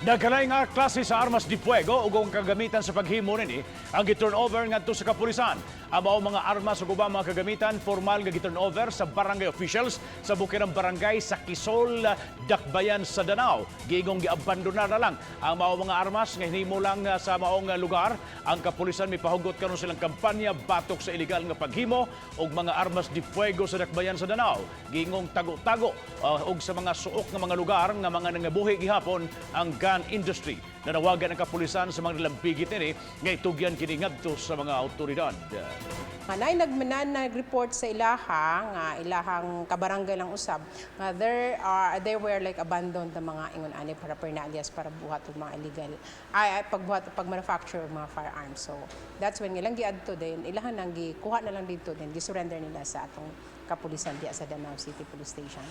Nagkalay nga klase sa armas di fuego ug ang kagamitan sa paghimo nini ang gi-turnover ngadto sa kapulisan. Ang mao mga armas ug ubang mga kagamitan formal nga gi-turnover sa barangay officials sa bukirang barangay sa Kisol, Dakbayan sa Danao. Giingong giabandonar na lang ang mao mga armas nga hinimo lang sa maong lugar. Ang kapulisan mipahugot karon silang kampanya batok sa ilegal nga paghimo og mga armas di fuego sa Dakbayan sa Danao. Giingong tago-tago og sa mga suok nga mga lugar nga mga nangabuhi gihapon ang gun industry. Nanawagan ang kapulisan sa mga nalampigit nini nga itugyan kini ngadto sa mga awtoridad. Nay nag-report sa ilaha nga ilahang kabarangay lang usab nga there were like abandoned na mga ingon ani paraphernalias para buhat og mga illegal pag manufacture og mga firearms. So that's when ilang giadto din ilahan nang gikuha na lang dito din gisurrender nila sa atong kapulisan diya sa Danao City Police Station.